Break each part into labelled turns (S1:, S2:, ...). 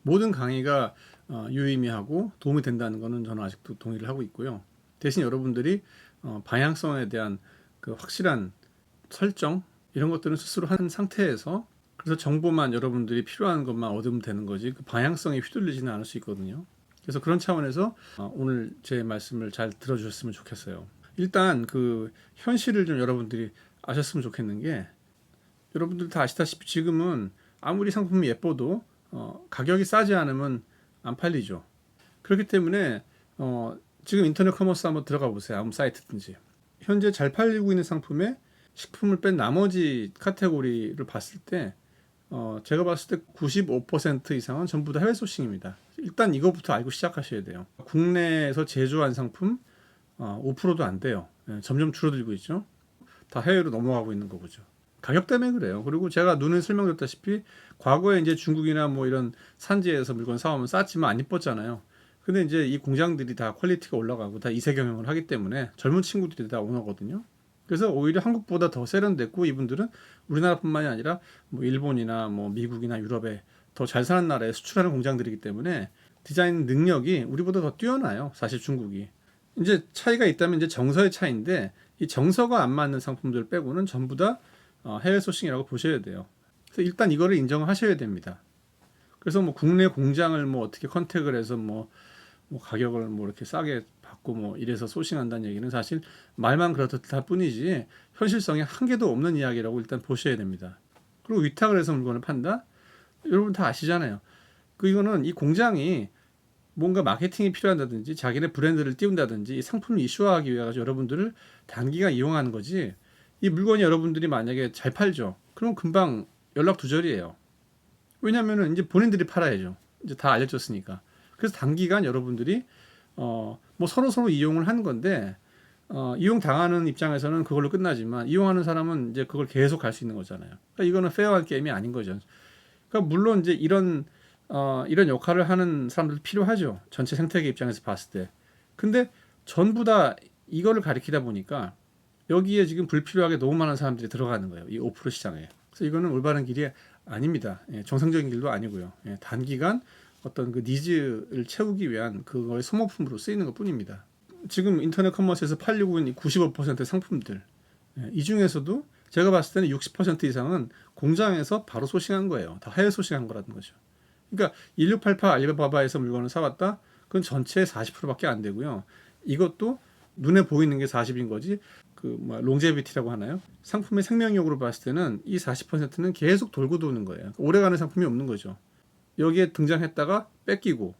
S1: 모든 강의가 유의미하고 도움이 된다는 것은 저는 아직도 동의를 하고 있고요. 대신 여러분들이 방향성에 대한 그 확실한 설정 이런 것들은 스스로 한 상태에서, 그래서 정보만 여러분들이 필요한 것만 얻으면 되는 거지 그 방향성에 휘둘리지는 않을 수 있거든요. 그래서 그런 차원에서 오늘 제 말씀을 잘 들어주셨으면 좋겠어요. 일단 그 현실을 좀 여러분들이 아셨으면 좋겠는 게, 여러분들 다 아시다시피 지금은 아무리 상품이 예뻐도 가격이 싸지 않으면 안 팔리죠. 그렇기 때문에 지금 인터넷 커머스 한번 들어가 보세요. 아무 사이트든지. 현재 잘 팔리고 있는 상품에 식품을 뺀 나머지 카테고리를 봤을 때 제가 봤을 때 95% 이상은 전부 다 해외 소싱입니다. 일단 이거부터 알고 시작하셔야 돼요. 국내에서 제조한 상품 5%도 안 돼요. 점점 줄어들고 있죠. 다 해외로 넘어가고 있는 거죠. 가격 때문에 그래요. 그리고 제가 눈에 설명드렸다시피 과거에 이제 중국이나 뭐 이런 산지에서 물건 사오면 쌌지만 안 이뻤잖아요. 근데 이제 이 공장들이 다 퀄리티가 올라가고 다 이세 경영을 하기 때문에 젊은 친구들이 다 오너거든요. 그래서 오히려 한국보다 더 세련됐고, 이분들은 우리나라뿐만이 아니라 뭐 일본이나 뭐 미국이나 유럽에 더 잘 사는 나라에 수출하는 공장들이기 때문에 디자인 능력이 우리보다 더 뛰어나요. 사실 중국이. 이제 차이가 있다면 이제 정서의 차이인데, 이 정서가 안 맞는 상품들 빼고는 전부 다 해외 소싱이라고 보셔야 돼요. 그래서 일단 이거를 인정하셔야 됩니다. 그래서 뭐 국내 공장을 뭐 어떻게 컨택을 해서 뭐 가격을 뭐 이렇게 싸게 받고 뭐 이래서 소싱한다는 얘기는 사실 말만 그렇다 뿐이지 현실성에 한 개도 없는 이야기라고 일단 보셔야 됩니다. 그리고 위탁을 해서 물건을 판다? 여러분 다 아시잖아요. 이거는 이 공장이 뭔가 마케팅이 필요하다든지 자기네 브랜드를 띄운다든지 이 상품을 이슈화하기 위해 가지고 여러분들을 단기간 이용하는 거지, 이 물건이 여러분들이 만약에 잘 팔죠, 그럼 금방 연락 두절이에요. 왜냐면은 이제 본인들이 팔아야죠. 이제 다 알려졌으니까. 그래서 단기간 여러분들이 뭐 서로 이용을 하는 건데, 이용 당하는 입장에서는 그걸로 끝나지만 이용하는 사람은 이제 그걸 계속 갈 수 있는 거잖아요. 그러니까 이거는 페어한 게임이 아닌 거죠. 그러니까 물론 이제 이런 역할을 하는 사람들 필요하죠. 전체 생태계 입장에서 봤을 때. 근데 전부 다 이거를 가리키다 보니까 여기에 지금 불필요하게 너무 많은 사람들이 들어가는 거예요. 이 5% 시장에. 그래서 이거는 올바른 길이 아닙니다. 정상적인 길도 아니고요. 단기간 어떤 그 니즈를 채우기 위한 그거의 소모품으로 쓰이는 것 뿐입니다. 지금 인터넷 커머스에서 팔리고 있는 95%의 상품들, 이 중에서도 제가 봤을 때는 60% 이상은 공장에서 바로 소싱한 거예요. 다 해외 소싱한 거라는 거죠. 그러니까 1688 알리바바에서 물건을 사왔다? 그건 전체의 40%밖에 안 되고요. 이것도 눈에 보이는 게 40인 거지. 롱제비티라고 하나요? 상품의 생명력으로 봤을 때는 이 40%는 계속 돌고 도는 거예요. 오래가는 상품이 없는 거죠. 여기에 등장했다가 뺏기고,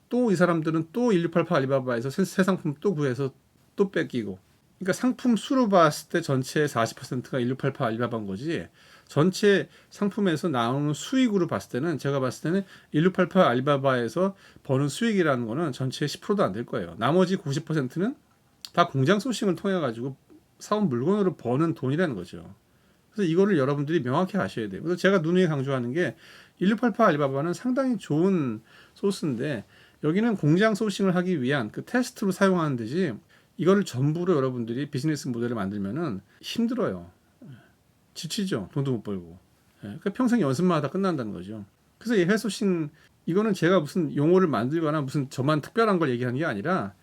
S1: 또 이 사람들은 또 1688 알리바바에서 새 상품 또 구해서 또 뺏기고. 그러니까 상품 수로 봤을 때 전체의 40%가 1688 알리바바인 거지, 전체 상품에서 나오는 수익으로 봤을 때는, 제가 봤을 때는 1688 알리바바에서 버는 수익이라는 거는 전체의 10%도 안 될 거예요. 나머지 90%는 다 공장 소싱을 통해 가지고 사온 물건으로 버는 돈이라는 거죠. 그래서 이거를 여러분들이 명확히 아셔야 돼요. 그래서 제가 누누이 강조하는 게, 1688 알리바바는 상당히 좋은 소스인데 여기는 공장 소싱을 하기 위한 그 테스트로 사용하는 데지, 이거를 전부로 여러분들이 비즈니스 모델을 만들면은 힘들어요. 지치죠. 돈도 못 벌고. 그러니까 평생 연습만 하다 끝난다는 거죠. 그래서 이 해소싱, 이거는 제가 무슨 용어를 만들거나 무슨 저만 특별한 걸 얘기하는 게 아니라,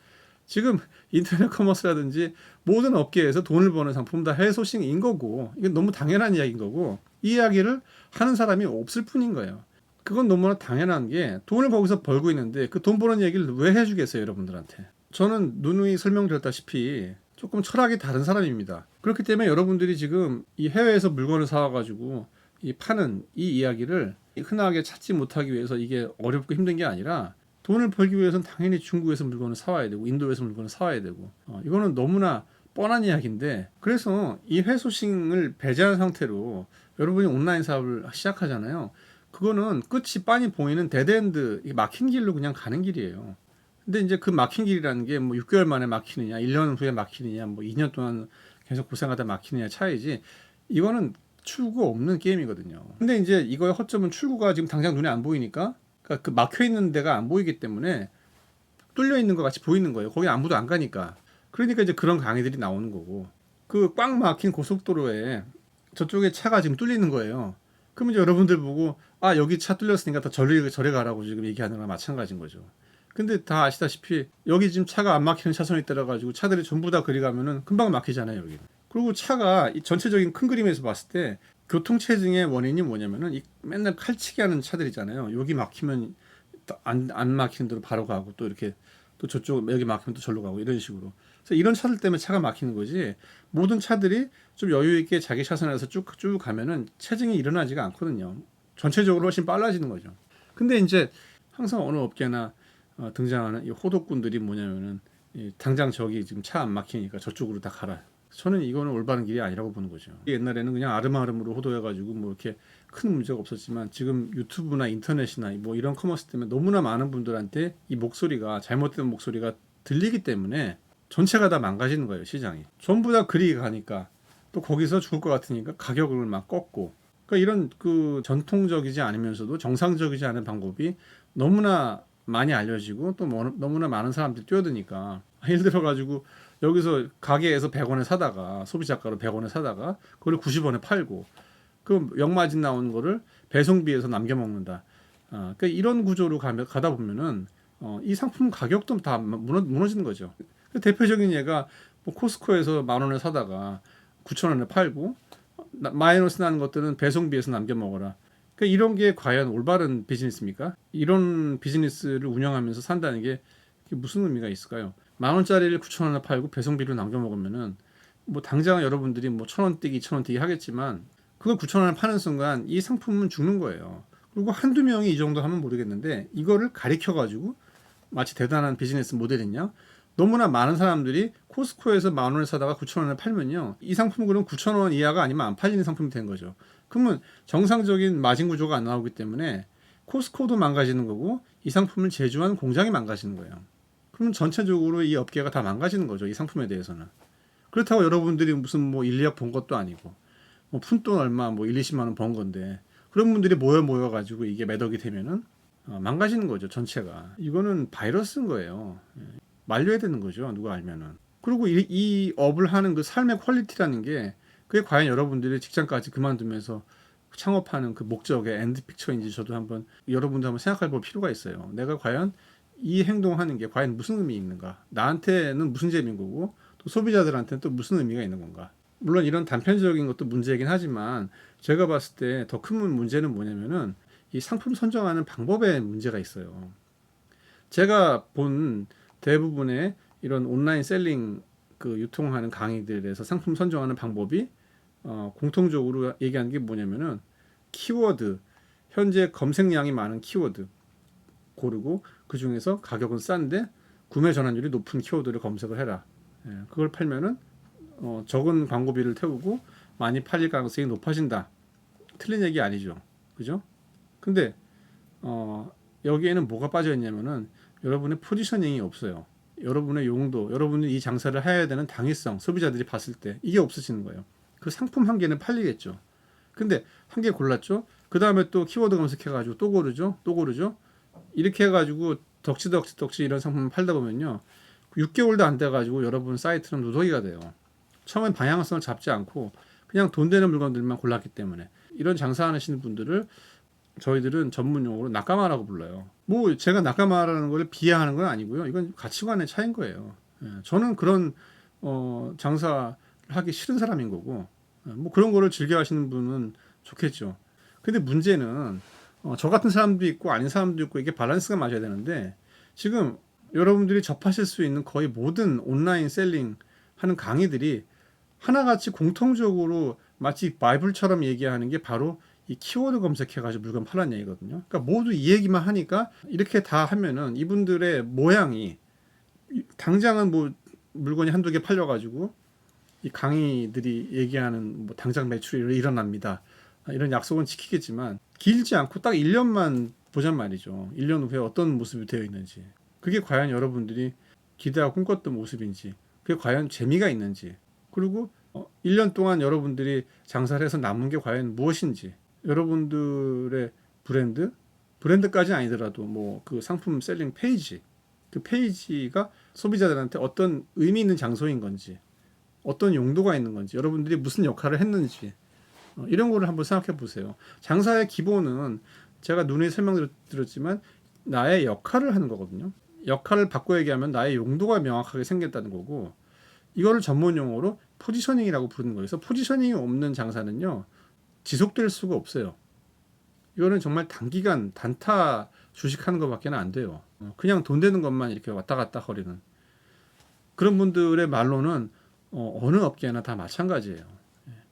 S1: 지금 인터넷 커머스라든지 모든 업계에서 돈을 버는 상품 다 해소싱인 거고, 이건 너무 당연한 이야기인 거고, 이 이야기를 하는 사람이 없을 뿐인 거예요. 그건 너무나 당연한 게, 돈을 거기서 벌고 있는데 그 돈 버는 얘기를 왜 해주겠어요, 여러분들한테. 저는 누누이 설명드렸다시피 조금 철학이 다른 사람입니다. 그렇기 때문에 여러분들이 지금 이 해외에서 물건을 사와가지고 이 파는 이 이야기를 흔하게 찾지 못하기 위해서 이게 어렵고 힘든 게 아니라, 돈을 벌기 위해서는 당연히 중국에서 물건을 사와야 되고 인도에서 물건을 사와야 되고, 이거는 너무나 뻔한 이야기인데, 그래서 이 회소싱을 배제한 상태로 여러분이 온라인 사업을 시작하잖아요. 그거는 끝이 빤히 보이는 데드엔드, 막힌 길로 그냥 가는 길이에요. 근데 이제 그 막힌 길이라는 게 뭐 6개월 만에 막히느냐, 1년 후에 막히느냐, 뭐 2년 동안 계속 고생하다 막히느냐 차이지, 이거는 출구 없는 게임이거든요. 근데 이제 이거의 허점은 출구가 지금 당장 눈에 안 보이니까, 그러니까 그 막혀 있는 데가 안 보이기 때문에 뚫려 있는 것 같이 보이는 거예요. 거기 아무도 안 가니까. 그러니까 이제 그런 강의들이 나오는 거고, 그 꽉 막힌 고속도로에 저쪽에 차가 지금 뚫리는 거예요. 그러면 이제 여러분들 보고 아 여기 차 뚫렸으니까 다 저리 가라고 지금 얘기하는 거랑 마찬가지인 거죠. 근데 다 아시다시피 여기 지금 차가 안 막히는 차선이 따라 가지고 차들이 전부 다 그리 가면은 금방 막히잖아요 여기. 그리고 차가 이 전체적인 큰 그림에서 봤을 때 교통체증의 원인이 뭐냐면은 이 맨날 칼치기 하는 차들이잖아요. 여기 막히면 안 막히는 대로 바로 가고 또 이렇게 또 저쪽 여기 막히면 또 절로 가고 이런 식으로. 그래서 이런 차들 때문에 차가 막히는 거지. 모든 차들이 좀 여유 있게 자기 차선에서 쭉쭉 가면은 체증이 일어나지가 않거든요. 전체적으로 훨씬 빨라지는 거죠. 근데 이제 항상 어느 업계나 등장하는 이 호독꾼들이 뭐냐면은 당장 저기 지금 차 안 막히니까 저쪽으로 다 가라. 저는 이거는 올바른 길이 아니라고 보는 거죠. 옛날에는 그냥 아름아름으로 호도해가지고 뭐 이렇게 큰 문제가 없었지만 지금 유튜브나 인터넷이나 뭐 이런 커머스 때문에 너무나 많은 분들한테 이 목소리가 잘못된 목소리가 들리기 때문에 전체가 다 망가지는 거예요. 시장이 전부 다 그리 가니까 또 거기서 죽을 것 같으니까 가격을 막 꺾고 그러니까 이런 그 전통적이지 않으면서도 정상적이지 않은 방법이 너무나 많이 알려지고 또 너무나 많은 사람들이 뛰어드니까 예를 들어 가지고 여기서 가게에서 100원에 사다가 소비자가로 100원에 사다가 그걸 90원에 팔고 그 역마진 나온 거를 배송비에서 남겨 먹는다. 그러니까 이런 구조로 가다 보면은 이 상품 가격도 다 무너지는 거죠. 그 대표적인 예가 뭐 코스코에서 10,000원에 사다가 9,000원에 팔고 마이너스 나는 것들은 배송비에서 남겨 먹어라. 그러니까 이런 게 과연 올바른 비즈니스입니까? 이런 비즈니스를 운영하면서 산다는 게 무슨 의미가 있을까요? 10,000원짜리를 9,000원에 팔고 배송비로 남겨 먹으면은 뭐 당장 여러분들이 뭐 1,000원 뛰기, 2,000원 뛰기 하겠지만 그걸 9,000원에 파는 순간 이 상품은 죽는 거예요. 그리고 한두 명이 이 정도 하면 모르겠는데 이거를 가리켜 가지고 마치 대단한 비즈니스 모델이냐? 너무나 많은 사람들이 코스코에서 10,000원에 사다가 9,000원에 팔면요. 이 상품은 그럼 9,000원 이하가 아니면 안 팔리는 상품이 된 거죠. 그러면 정상적인 마진 구조가 안 나오기 때문에 코스코도 망가지는 거고 이 상품을 제조한 공장이 망가지는 거예요. 그러면 전체적으로 이 업계가 다 망가지는 거죠. 이 상품에 대해서는. 그렇다고 여러분들이 무슨 뭐 1, 2억 번 것도 아니고 뭐 푼돈 얼마 뭐 1, 20만 원 번 건데 그런 분들이 모여 가지고 이게 매덕이 되면은 망가지는 거죠. 전체가. 이거는 바이러스인 거예요. 말려야 되는 거죠. 누가 알면은. 그리고 이 업을 하는 그 삶의 퀄리티라는 게 그게 과연 여러분들이 직장까지 그만두면서 창업하는 그 목적의 엔드 픽처인지 저도 한번 여러분도 한번 생각해 볼 필요가 있어요. 내가 과연 이 행동하는 게 과연 무슨 의미 있는가? 나한테는 무슨 재미인 거고 또 소비자들한테는 또 무슨 의미가 있는 건가? 물론 이런 단편적인 것도 문제이긴 하지만 제가 봤을 때 더 큰 문제는 뭐냐면은 이 상품 선정하는 방법에 문제가 있어요. 제가 본 대부분의 이런 온라인 셀링 그 유통하는 강의들에서 상품 선정하는 방법이 공통적으로 얘기하는 게 뭐냐면은 키워드, 현재 검색량이 많은 키워드 고르고 그 중에서 가격은 싼데 구매 전환율이 높은 키워드를 검색을 해라. 그걸 팔면은 적은 광고비를 태우고 많이 팔릴 가능성이 높아진다. 틀린 얘기 아니죠, 그죠? 근데 여기에는 뭐가 빠져 있냐면은 여러분의 포지셔닝이 없어요. 여러분의 용도, 여러분이 이 장사를 해야 되는 당위성, 소비자들이 봤을 때 이게 없으시는 거예요. 그 상품 한 개는 팔리겠죠. 근데 한 개 골랐죠. 그 다음에 또 키워드 검색해가지고 또 고르죠, 또 고르죠. 이렇게 해가지고 덕지 이런 상품 팔다 보면요, 6개월도 안 돼가지고 여러분 사이트는 누더기가 돼요. 처음엔 방향성을 잡지 않고 그냥 돈 되는 물건들만 골랐기 때문에. 이런 장사하시는 분들을 저희들은 전문 용어로 낙가마라고 불러요. 뭐 제가 낙가마라는 걸 비하하는 건 아니고요. 이건 가치관의 차이인 거예요. 저는 그런 장사를 하기 싫은 사람인 거고 뭐 그런 거를 즐겨 하시는 분은 좋겠죠. 근데 문제는 저 같은 사람도 있고 아닌 사람도 있고 이게 밸런스가 맞아야 되는데 지금 여러분들이 접하실 수 있는 거의 모든 온라인 셀링 하는 강의들이 하나같이 공통적으로 마치 바이블처럼 얘기하는 게 바로 이 키워드 검색해가지고 물건 팔라는 얘기거든요. 그러니까 모두 이 얘기만 하니까 이렇게 다 하면은 이분들의 모양이 당장은 뭐 물건이 한두 개 팔려가지고 이 강의들이 얘기하는 뭐 당장 매출이 일어납니다. 이런 약속은 지키겠지만 길지 않고 딱 1년만 보잔 말이죠. 1년 후에 어떤 모습이 되어 있는지. 그게 과연 여러분들이 기대하고 꿈꿨던 모습인지. 그게 과연 재미가 있는지. 그리고 1년 동안 여러분들이 장사를 해서 남은 게 과연 무엇인지. 여러분들의 브랜드까지는 아니더라도 뭐 그 상품 셀링 페이지. 그 페이지가 소비자들한테 어떤 의미 있는 장소인 건지. 어떤 용도가 있는 건지. 여러분들이 무슨 역할을 했는지. 이런 거를 한번 생각해 보세요. 장사의 기본은 제가 누누이 설명드렸지만 나의 역할을 하는 거거든요. 역할을 바꿔 얘기하면 나의 용도가 명확하게 생겼다는 거고, 이거를 전문 용어로 포지셔닝이라고 부르는 거예요. 그래서 포지셔닝이 없는 장사는요, 지속될 수가 없어요. 이거는 정말 단기간 단타 주식하는 것밖에 안 돼요. 그냥 돈 되는 것만 이렇게 왔다 갔다 거리는 그런 분들의 말로는 어느 업계나 다 마찬가지예요.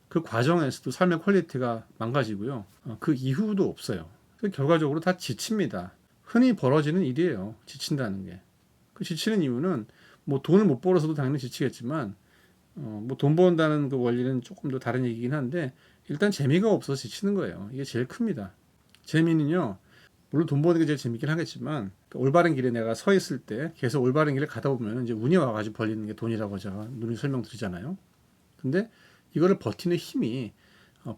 S1: 그 과정에서도 삶의 퀄리티가 망가지고요. 그 이후도 없어요. 그래서 결과적으로 다 지칩니다. 흔히 벌어지는 일이에요. 지친다는 게. 그 지치는 이유는 뭐 돈을 못 벌어서도 당연히 지치겠지만 뭐 돈 번다는 그 원리는 조금 더 다른 얘기긴 한데 일단 재미가 없어서 지치는 거예요. 이게 제일 큽니다. 재미는요. 물론 돈 버는 게 제일 재밌긴 하겠지만 올바른 길에 내가 서 있을 때 계속 올바른 길을 가다 보면 이제 운이 와가지고 벌리는 게 돈이라고 제가 누누이 설명드리잖아요. 근데 이거를 버티는 힘이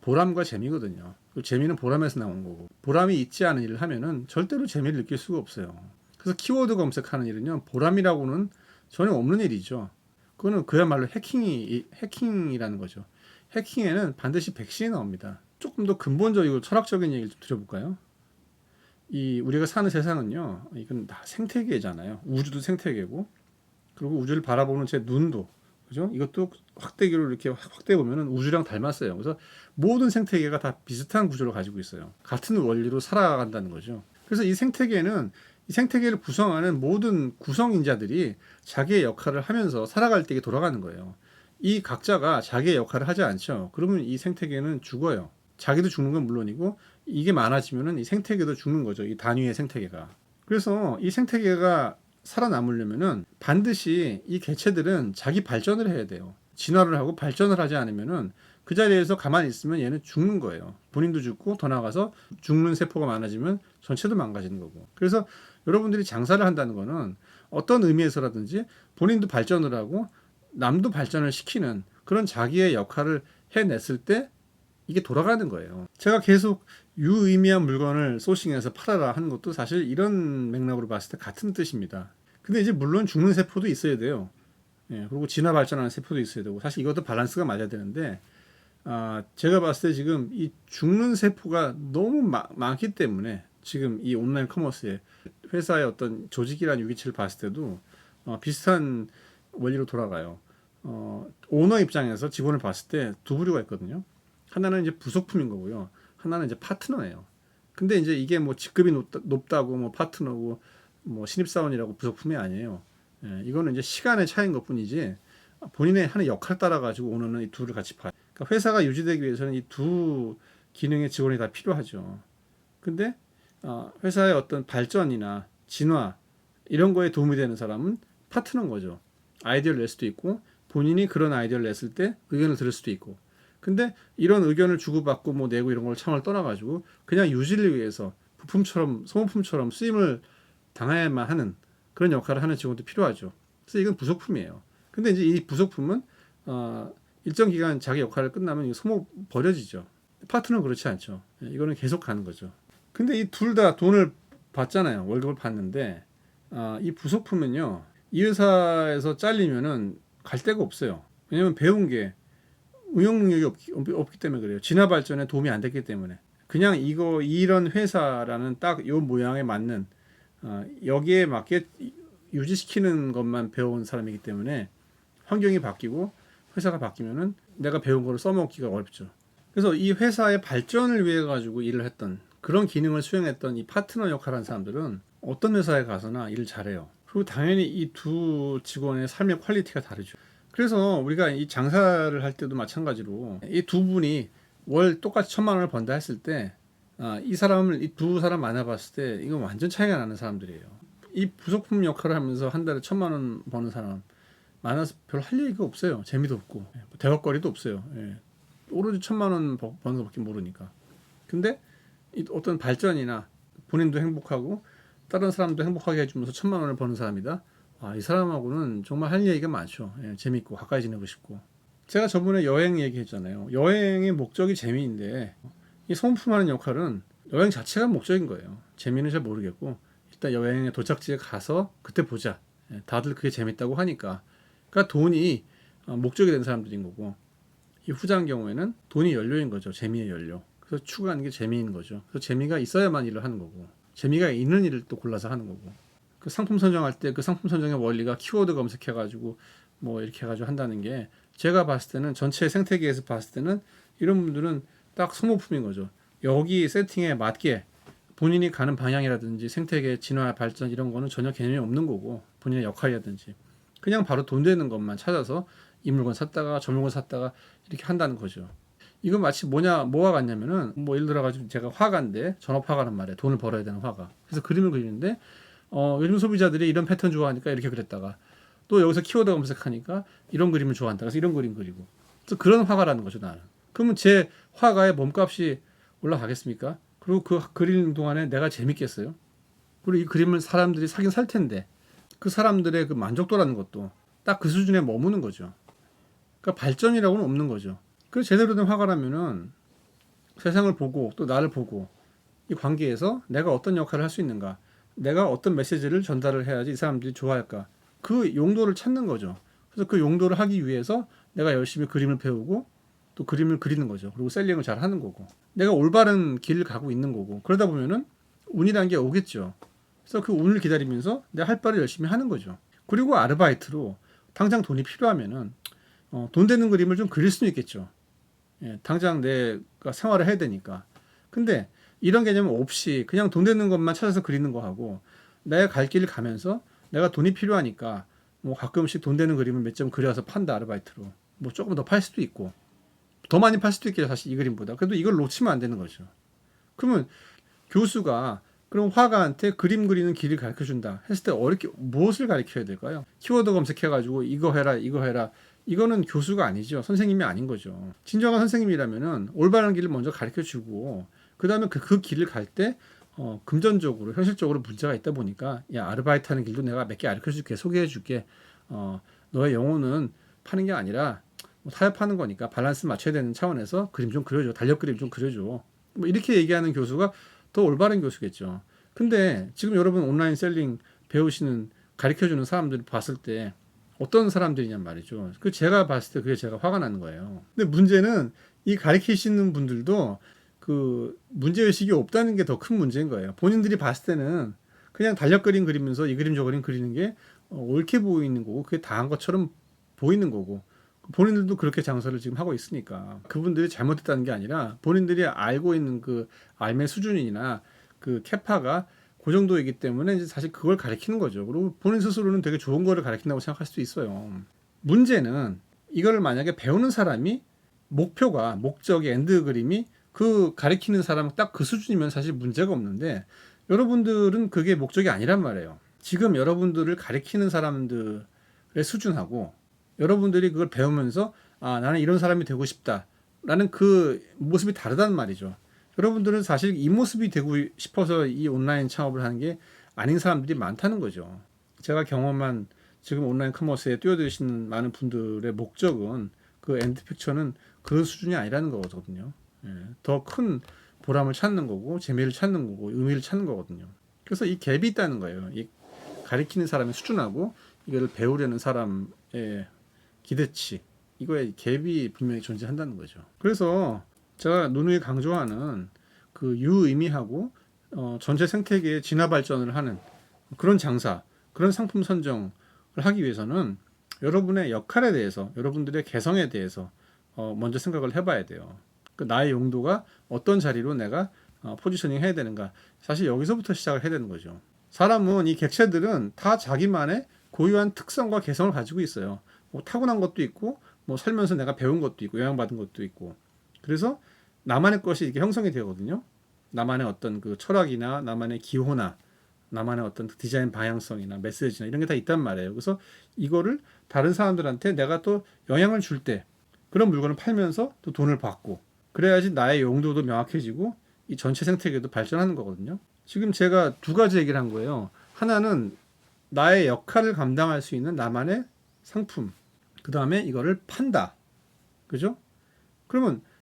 S1: 보람과 재미거든요. 재미는 보람에서 나온 거고 보람이 있지 않은 일을 하면은 절대로 재미를 느낄 수가 없어요. 그래서 키워드 검색하는 일은요 보람이라고는 전혀 없는 일이죠. 그거는 그야말로 해킹이라는 거죠. 해킹에는 반드시 백신이 나옵니다. 조금 더 근본적이고 철학적인 얘기를 좀 드려볼까요? 이 우리가 사는 세상은요, 이건 다 생태계잖아요. 우주도 생태계고, 그리고 우주를 바라보는 제 눈도, 그죠? 이것도 확대기로 이렇게 확대해 보면은 우주랑 닮았어요. 그래서 모든 생태계가 다 비슷한 구조를 가지고 있어요. 같은 원리로 살아간다는 거죠. 그래서 이 생태계는 이 생태계를 구성하는 모든 구성인자들이 자기의 역할을 하면서 살아갈 때 이게 돌아가는 거예요. 이 각자가 자기의 역할을 하지 않죠. 그러면 이 생태계는 죽어요. 자기도 죽는 건 물론이고 이게 많아지면은 이 생태계도 죽는 거죠. 이 단위의 생태계가. 그래서 이 생태계가 살아남으려면은 반드시 이 개체들은 자기 발전을 해야 돼요. 진화를 하고 발전을 하지 않으면은 그 자리에서 가만히 있으면 얘는 죽는 거예요. 본인도 죽고 더 나아가서 죽는 세포가 많아지면 전체도 망가지는 거고. 그래서 여러분들이 장사를 한다는 거는 어떤 의미에서라든지 본인도 발전을 하고 남도 발전을 시키는 그런 자기의 역할을 해냈을 때 이게 돌아가는 거예요. 제가 계속 유의미한 물건을 소싱해서 팔아라 하는 것도 사실 이런 맥락으로 봤을 때 같은 뜻입니다. 근데 이제 물론 죽는 세포도 있어야 돼요. 예, 그리고 진화 발전하는 세포도 있어야 되고 사실 이것도 밸런스가 맞아야 되는데 제가 봤을 때 지금 이 죽는 세포가 너무 많기 때문에 지금 이 온라인 커머스에 회사의 어떤 조직이라는 유기체를 봤을 때도 비슷한 원리로 돌아가요. 오너 입장에서 직원을 봤을 때 두 부류가 있거든요. 하나는 이제 부속품인 거고요. 하나는 이제 파트너예요. 근데 이제 이게 뭐 직급이 높다고 뭐 파트너고 뭐 신입사원이라고 부속품이 아니에요. 예, 이거는 이제 시간의 차이인 것 뿐이지 본인의 하는 역할 따라 가지고 오너는 이 둘을 같이 봐요. 그러니까 회사가 유지되기 위해서는 이 두 기능의 직원이 다 필요하죠. 근데 회사의 어떤 발전이나 진화 이런 거에 도움이 되는 사람은 파트너인 거죠. 아이디어를 낼 수도 있고 본인이 그런 아이디어를 냈을 때 의견을 들을 수도 있고 근데 이런 의견을 주고받고 뭐 내고 이런 걸 차원을 떠나가지고 그냥 유지를 위해서 부품처럼 소모품처럼 쓰임을 당해야만 하는 그런 역할을 하는 직원도 필요하죠. 그래서 이건 부속품이에요. 근데 이제 이 부속품은 일정 기간 자기 역할을 끝나면 이거 소모 버려지죠. 파트너는 그렇지 않죠. 이거는 계속 가는 거죠. 근데 이 둘 다 돈을 받잖아요. 월급을 받는데 이 부속품은요. 이 회사에서 잘리면은 갈 데가 없어요. 왜냐면 배운 게 응용 능력이 없기 때문에 그래요. 진화 발전에 도움이 안 됐기 때문에. 그냥 이런 회사라는 딱 요 모양에 맞는 여기에 맞게 유지시키는 것만 배운 사람이기 때문에 환경이 바뀌고 회사가 바뀌면은 내가 배운 거를 써먹기가 어렵죠. 그래서 이 회사의 발전을 위해 가지고 일을 했던 그런 기능을 수행했던 이 파트너 역할을 한 사람들은 어떤 회사에 가서나 일을 잘해요. 그리고 당연히 이 두 직원의 삶의 퀄리티가 다르죠. 그래서 우리가 이 장사를 할 때도 마찬가지로 이 두 분이 월 똑같이 1,000만 원을 번다 했을 때 이 사람을 이 두 사람 만나봤을 때 이건 완전 차이가 나는 사람들이에요. 이 부속품 역할을 하면서 한 달에 1,000만 원 버는 사람 만나서 별 할 얘기가 없어요. 재미도 없고 대화거리도 없어요. 예. 오로지 1,000만 원 버는 것밖에 모르니까. 근데 이 어떤 발전이나 본인도 행복하고 다른 사람도 행복하게 해주면서 1,000만 원을 버는 사람이다. 이 사람하고는 정말 할 얘기가 많죠. 예, 재밌고 가까이 지내고 싶고. 제가 저번에 여행 얘기했잖아요. 여행의 목적이 재미인데 이 소모품하는 역할은 여행 자체가 목적인 거예요. 재미는 잘 모르겠고 일단 여행의 도착지에 가서 그때 보자. 다들 그게 재밌다고 하니까. 그러니까 돈이 목적이 된 사람들인 거고 이 후자인 경우에는 돈이 연료인 거죠. 재미의 연료. 그래서 추구하는 게 재미인 거죠. 그래서 재미가 있어야만 일을 하는 거고, 재미가 있는 일을 또 골라서 하는 거고. 그 상품 선정할 때 그 상품 선정의 원리가 키워드 검색해가지고 뭐 이렇게 해가지고 한다는 게, 제가 봤을 때는 전체 생태계에서 봤을 때는 이런 분들은 딱 소모품인 거죠. 여기 세팅에 맞게 본인이 가는 방향이라든지 생태계 진화 발전 이런 거는 전혀 개념이 없는 거고, 본인의 역할이라든지 그냥 바로 돈 되는 것만 찾아서 이 물건 샀다가 저 물건 샀다가 이렇게 한다는 거죠. 이건 마치 뭐와 같냐면은, 뭐 예를 들어가지고 제가 화가인데, 전업 화가란 말이에요. 돈을 벌어야 되는 화가. 그래서 그림을 그리는데 요즘 소비자들이 이런 패턴 좋아하니까 이렇게 그렸다가, 또 여기서 키워드 검색하니까 이런 그림을 좋아한다 그래서 이런 그림 그리고, 그래서 그런 화가라는 거죠, 나는. 그러면 제 화가의 몸값이 올라가겠습니까? 그리고 그 그리는 동안에 내가 재밌겠어요? 그리고 이 그림을 사람들이 사긴 살 텐데, 그 사람들의 그 만족도라는 것도 딱 그 수준에 머무는 거죠. 그러니까 발전이라고는 없는 거죠. 그래서 제대로 된 화가라면은 세상을 보고 또 나를 보고, 이 관계에서 내가 어떤 역할을 할 수 있는가, 내가 어떤 메시지를 전달을 해야지 이 사람들이 좋아할까, 그 용도를 찾는 거죠. 그래서 그 용도를 하기 위해서 내가 열심히 그림을 배우고 또 그림을 그리는 거죠. 그리고 셀링을 잘 하는 거고, 내가 올바른 길을 가고 있는 거고, 그러다 보면은 운이라는 게 오겠죠. 그래서 그 운을 기다리면서 내가 할 바를 열심히 하는 거죠. 그리고 아르바이트로 당장 돈이 필요하면은 돈 되는 그림을 좀 그릴 수는 있겠죠. 예, 당장 내가 생활을 해야 되니까. 근데 이런 개념 없이 그냥 돈 되는 것만 찾아서 그리는 거 하고, 내가 갈 길을 가면서 내가 돈이 필요하니까 뭐 가끔씩 돈 되는 그림을 몇 점 그려서 판다, 아르바이트로. 뭐 조금 더 팔 수도 있고, 더 많이 팔 수도 있겠죠, 사실 이 그림보다. 그래도 이걸 놓치면 안 되는 거죠. 그러면 교수가 그럼 화가한테 그림 그리는 길을 가르쳐 준다 했을 때 어렵게 무엇을 가르쳐야 될까요? 키워드 검색해가지고 이거 해라 이거 해라, 이거는 교수가 아니죠. 선생님이 아닌 거죠. 진정한 선생님이라면은 올바른 길을 먼저 가르쳐 주고, 그 다음에 그 길을 갈 때 금전적으로 현실적으로 문제가 있다 보니까, 야, 아르바이트 하는 길도 내가 몇 개 가르쳐 줄게, 소개해 줄게. 너의 영혼은 파는 게 아니라 뭐 타협하는 거니까 밸런스 맞춰야 되는 차원에서 그림 좀 그려줘, 달력 그림 좀 그려줘, 뭐 이렇게 얘기하는 교수가 더 올바른 교수겠죠. 근데 지금 여러분 온라인 셀링 배우시는, 가르쳐주는 사람들을 봤을 때 어떤 사람들이냔 말이죠. 그 제가 봤을 때 그게 제가 화가 나는 거예요. 근데 문제는 이 가르치시는 분들도 그 문제의식이 없다는 게 더 큰 문제인 거예요. 본인들이 봤을 때는 그냥 달력 그림 그리면서 이 그림 저 그림 그리는 게 옳게 보이는 거고, 그게 다한 것처럼 보이는 거고, 본인들도 그렇게 장사를 지금 하고 있으니까 그분들이 잘못했다는 게 아니라 본인들이 알고 있는 그 알매 수준이나 그 캐파가 그 정도이기 때문에 이제 사실 그걸 가리키는 거죠. 그리고 본인 스스로는 되게 좋은 거를 가리킨다고 생각할 수도 있어요. 문제는 이거를 만약에 배우는 사람이 목적이 엔드 그림이 그 가리키는 사람 딱 그 수준이면 사실 문제가 없는데, 여러분들은 그게 목적이 아니란 말이에요. 지금 여러분들을 가리키는 사람들의 수준하고 여러분들이 그걸 배우면서 나는 이런 사람이 되고 싶다 라는 그 모습이 다르단 말이죠. 여러분들은 사실 이 모습이 되고 싶어서 이 온라인 창업을 하는 게 아닌 사람들이 많다는 거죠. 제가 경험한 지금 온라인 커머스에 뛰어드시는 많은 분들의 목적은, 그 엔드 픽처는 그 수준이 아니라는 거거든요. 더 큰 보람을 찾는 거고, 재미를 찾는 거고, 의미를 찾는 거거든요. 그래서 이 갭이 있다는 거예요. 이 가리키는 사람의 수준하고 이걸 배우려는 사람의 기대치, 이거에 갭이 분명히 존재한다는 거죠. 그래서 제가 누누이 강조하는 그 유의미하고 전체 생태계의 진화 발전을 하는 그런 장사, 그런 상품 선정을 하기 위해서는 여러분의 역할에 대해서, 여러분들의 개성에 대해서 먼저 생각을 해봐야 돼요. 그 나의 용도가 어떤 자리로 내가 포지셔닝 해야 되는가, 사실 여기서부터 시작을 해야 되는 거죠. 사람은, 이 객체들은 다 자기만의 고유한 특성과 개성을 가지고 있어요. 뭐 타고난 것도 있고, 뭐 살면서 내가 배운 것도 있고, 영향받은 것도 있고. 그래서 나만의 것이 이렇게 형성이 되거든요. 나만의 어떤 그 철학이나 나만의 기호나 나만의 어떤 디자인 방향성이나 메시지나 이런 게 다 있단 말이에요. 그래서 이거를 다른 사람들한테 내가 또 영향을 줄 때 그런 물건을 팔면서 또 돈을 받고, 그래야지 나의 용도도 명확해지고 이 전체 생태계도 발전하는 거거든요. 지금 제가 두 가지 얘기를 한 거예요. 하나는 나의 역할을 감당할 수 있는 나만의 상품, 그 다음에 이거를 판다. 그죠? 그러면